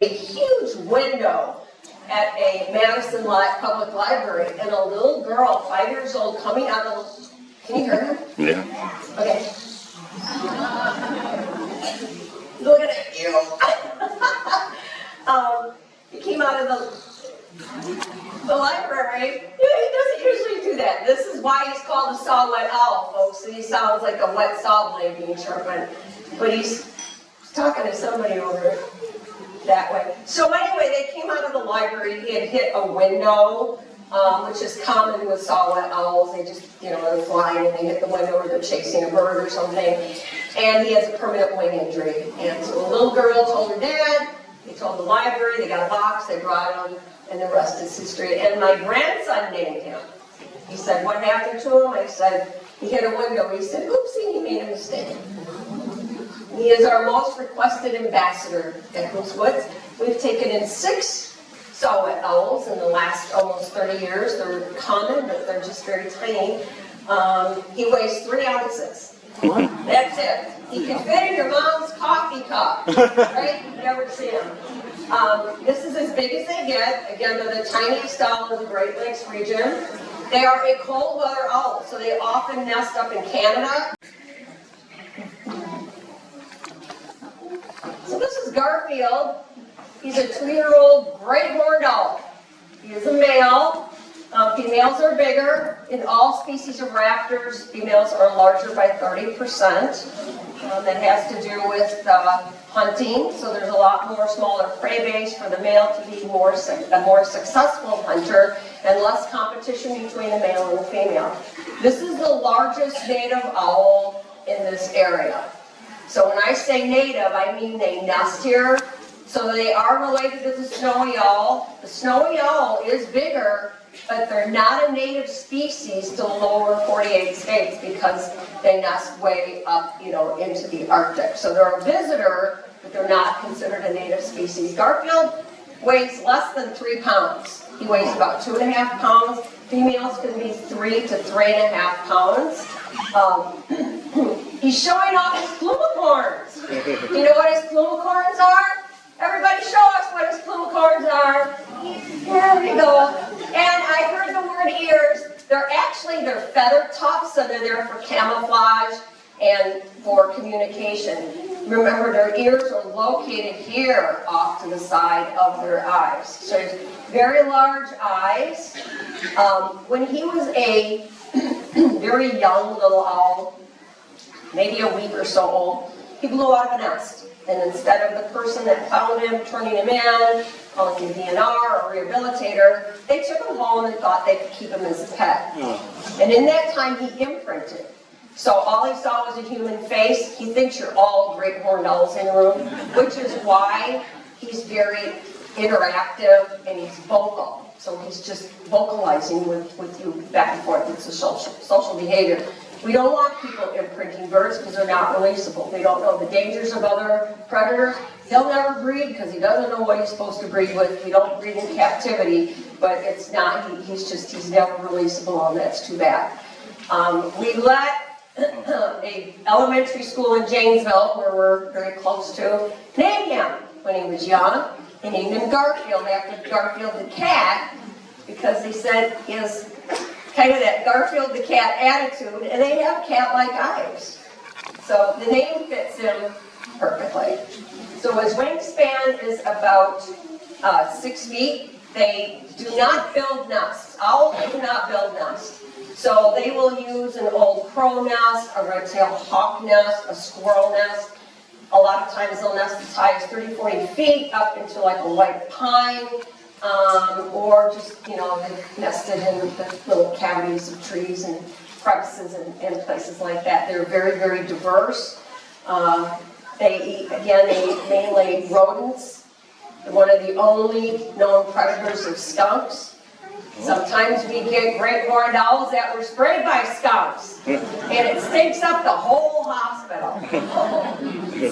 a huge window at a Madison Public Library, and a little girl, 5 years old, coming out of. Can you hear her? Yeah. Okay. Looking at you. He came out of the library. Yeah, he doesn't usually do that. This is why he's called a saw wet owl, folks. He sounds like a wet saw blade being sharpened. But he's talking to somebody over that way. So anyway, they came out of the library. He had hit a window, which is common with saw wet owls. They just, they're flying and they hit the window, or they're chasing a bird or something. And he has a permanent wing injury. And so the little girl told her dad. They told the library. They got a box. They brought him, and the rest is history. And my grandson named him. He said, "What happened to him?" I said, "He hit a window." He said, "Oopsie, he made a mistake." He is our most requested ambassador at Whet. We've taken in 6 saw-whet owls in the last almost 30 years. They're common, but they're just very tiny. He weighs 3 ounces. That's it. He can fit in your mom's coffee cup, right? You've never seen him. This is as big as they get. Again, they're the tiniest owl in the Great Lakes region. They are a cold weather owl, so they often nest up in Canada. So this is Garfield. He's a 2-year-old great horned owl. He is a male. Females are bigger. In all species of raptors, females are larger by 30%. That has to do with hunting. So there's a lot more smaller prey base for the male to be a more successful hunter, and less competition between the male and the female. This is the largest native owl in this area. So when I say native, I mean they nest here. So they are related to the snowy owl. The snowy owl is bigger, but they're not a native species to the lower 48 states because they nest way up, into the Arctic. So they're a visitor, but they're not considered a native species. Garfield weighs less than 3 pounds. He weighs about 2.5 pounds. Females can be 3 to 3.5 pounds. He's showing off his plumicorns. Do you know what his plumicorns are? Everybody show us what his plumicorns are. There we go. And I heard the word ears. They're feather tufts, so they're there for camouflage and for communication. Remember, their ears are located here off to the side of their eyes. So very large eyes. When he was a very young little owl, maybe a week or so old, he blew out of a nest. And instead of the person that found him turning him in, calling him a DNR or rehabilitator, they took him home and thought they could keep him as a pet. And in that time, he imprinted. So all he saw was a human face. He thinks you're all great horned owls in the room, which is why he's very interactive and he's vocal. So he's just vocalizing with you back and forth. It's a social behavior. We don't want people imprinting birds because they're not releasable. They don't know the dangers of other predators. He'll never breed because he doesn't know what he's supposed to breed with. We don't breed in captivity, but it's not, he's never releasable, and that's too bad. We let a elementary school in Janesville, where we're very close to, name him when he was young. They named him Garfield after Garfield the cat, because they said he has kind of that Garfield the cat attitude, and they have cat-like eyes. So the name fits him perfectly. So his wingspan is about 6 feet. They do not build nests. Owls do not build nests. So they will use an old crow nest, a red-tailed hawk nest, a squirrel nest. A lot of times they'll nest as high as 30, 40 feet up into like a white pine. Or just, they've nested in the little cavities of trees and crevices and places like that. They're very, very diverse. They mainly rodents. They're one of the only known predators of skunks. Sometimes we get great horned owls that were sprayed by skunks, and it stinks up the whole hospital.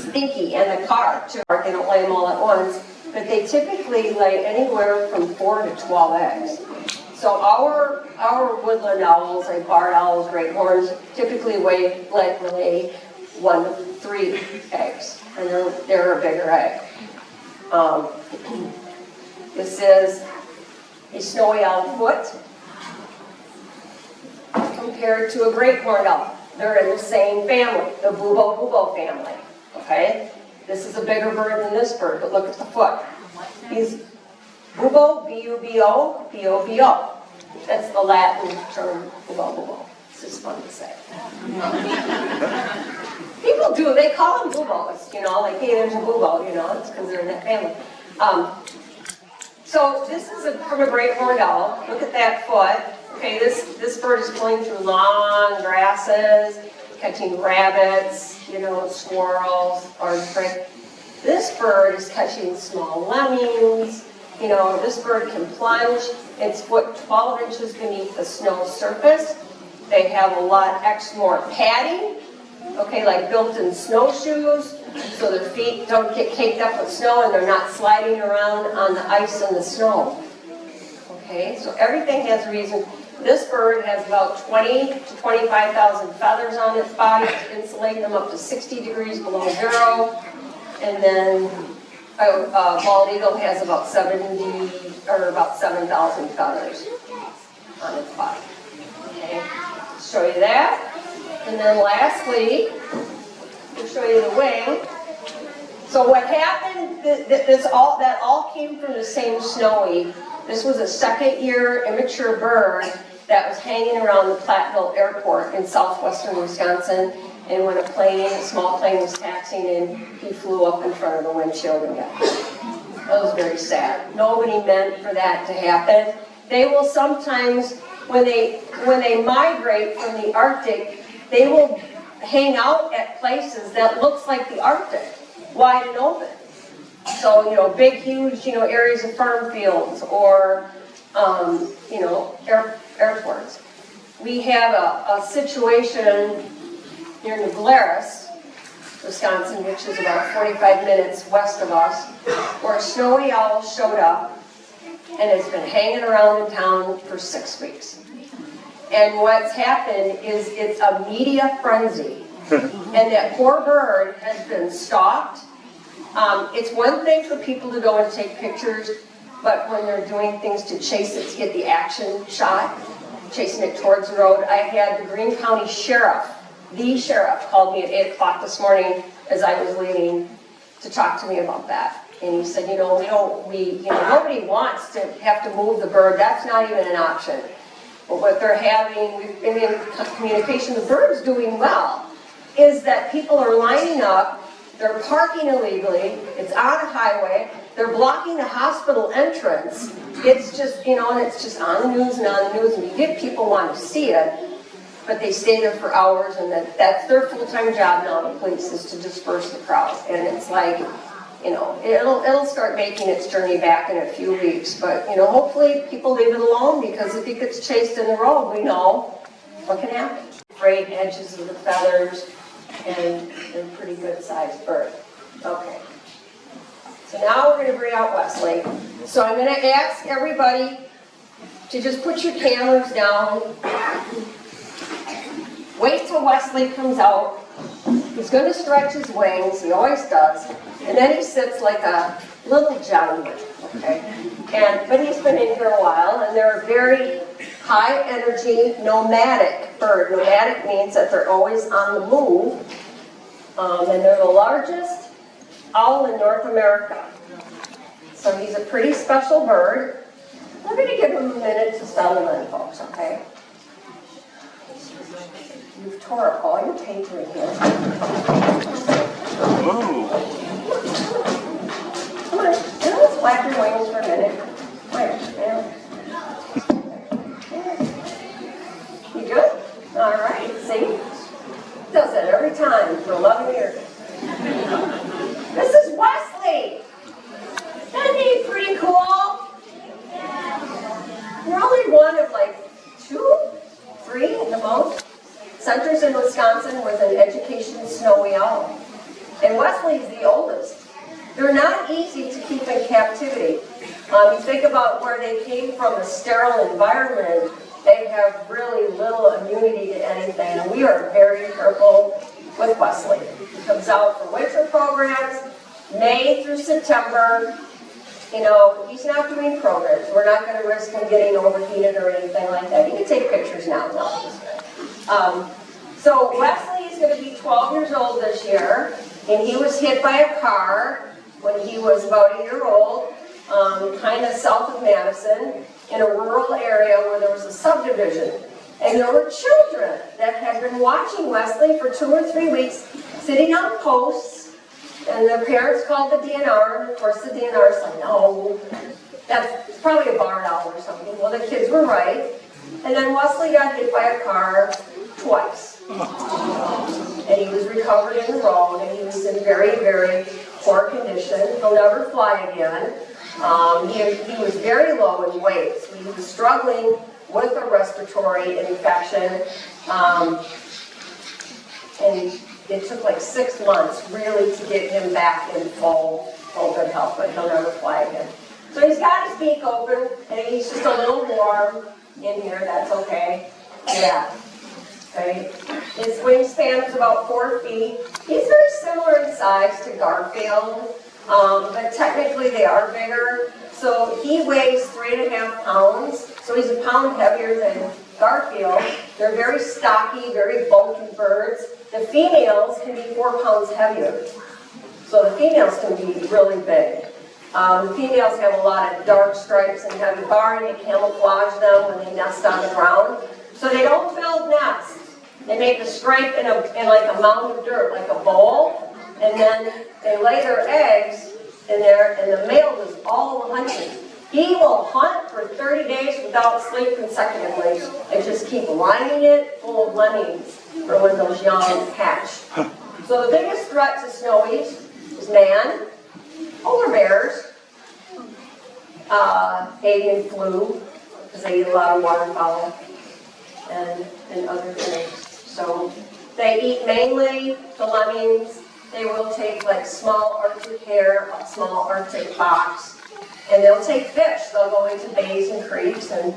Stinky, and the car, too. They don't lay them all at once. But they typically lay anywhere from 4 to 12 eggs. So our woodland owls, like barred owls, great horns, typically lay 1 to 3 eggs, and they're a bigger egg. Um, this is a snowy owl foot compared to a great horned owl. They're in the same family, the bubo family, okay? This is a bigger bird than this bird, but look at the foot. He's bubo, B-U-B-O, B-O-B-O. That's the Latin term, bubo. It's just fun to say. People do, they call them bubos, you know, like, hey, there's a bubo, you know, it's because they're in that family. So this is from a great horned owl. Look at that foot. Okay, this bird is pulling through long grasses, catching rabbits, you know, squirrels, orange spring. This bird is catching small lemmings. You know, this bird can plunge its foot 12 inches beneath the snow surface. They have a lot more padding, okay, like built-in snowshoes, so their feet don't get caked up with snow and they're not sliding around on the ice and the snow. Okay, so everything has a reason. This bird has about 20 to 25,000 feathers on its body to insulate them up to 60 degrees below zero. And then a bald eagle has about 7,000 feathers on its body. Okay, show you that. And then lastly, we'll show you the wing. So what happened, that all came from the same snowy. This was a second-year immature bird that was hanging around the Platteville Airport in southwestern Wisconsin. And when a small plane was taxiing in, he flew up in front of the windshield and got hit. That was very sad. Nobody meant for that to happen. They will sometimes, when they migrate from the Arctic, they will hang out at places that looks like the Arctic, wide and open. So, you know, big, huge, you know, areas of farm fields or, you know, airports. We have a situation near New Glarus, Wisconsin, which is about 45 minutes west of us, where a snowy owl showed up and has been hanging around in town for 6 weeks. And what's happened is it's a media frenzy. And that poor bird has been stalked. It's one thing for people to go and take pictures, but when they're doing things to chase it, to get the action shot, chasing it towards the road. I had the Greene County Sheriff, the sheriff, called me at 8 o'clock this morning as I was leaving to talk to me about that. And he said, you know, nobody wants to have to move the bird. That's not even an option. But what they're having, we've been in communication, the bird's doing well, is that people are lining up, they're parking illegally, it's on a highway, they're blocking the hospital entrance. It's just, you know, and it's just on the news, and you get people want to see it, but they stay there for hours, and that's their full-time job now, the police, is to disperse the crowd. And it's like, you know, it'll start making its journey back in a few weeks, but, you know, hopefully people leave it alone, because if it gets chased in the road, we know what can happen. Frayed edges of the feathers, and they're a pretty good-sized bird. Okay. So now we're going to bring out Wesley. So I'm going to ask everybody to just put your cameras down. Wait till Wesley comes out. He's going to stretch his wings, he always does, and then he sits like a little gentleman, okay? But he's been in here a while, and they're a very high energy, nomadic bird. Nomadic means that they're always on the move, and they're the largest owl in North America. So he's a pretty special bird. We're going to give him a minute to settle in, folks, okay? You've tore up all your paper in here. Whoa. Come on, let's flap your wings for a minute. Where? You good? All right, see? Does that every time for 11 years. This is Wesley. Isn't he pretty cool? You're only one of like 2, 3 at the most. Centers in Wisconsin with an education snowy owl. And Wesley's the oldest. They're not easy to keep in captivity. You think about where they came from, a sterile environment, they have really little immunity to anything. And we are very careful with Wesley. He comes out for winter programs, May through September. he's not doing programs. We're not going to risk him getting overheated or anything like that. You can take pictures now. So Wesley is going to be 12 years old this year, and he was hit by a car when he was about 1 year old, kind of south of Madison, in a rural area where there was a subdivision. And there were children that had been watching Wesley for 2 or 3 weeks, sitting on posts, and their parents called the DNR, and of course the DNR said, no, that's probably a barn owl or something. Well, the kids were right. And then Wesley got hit by a car twice. And he was recovered in the road, and he was in very, very poor condition. He'll never fly again. He was very low in weight, so he was struggling with a respiratory infection. And it took like 6 months really to get him back in full good health, but he'll never fly again. So he's got his beak open, and he's just a little warm in here. That's okay. Yeah. Right. His wingspan is about 4 feet. He's very similar in size to Garfield, but technically they are bigger. So he weighs 3.5 pounds, so he's a pound heavier than Garfield. They're very stocky, very bulky birds. The females can be 4 pounds heavier. So the females can be really big. The females have a lot of dark stripes and heavy barring to camouflage them when they nest on the ground. So they don't build nests. They make a stripe in like a mound of dirt, like a bowl, and then they lay their eggs in there, and the male does all the hunting. He will hunt for 30 days without sleep consecutively and just keep lining it full of lemmings for when those young hatch. So the biggest threat to snowies is man, polar bears, avian flu, because they eat a lot of waterfowl, and other things. So they eat mainly the lemmings. They will take like small Arctic hare, small Arctic fox, and they'll take fish. They'll go into bays and creeks and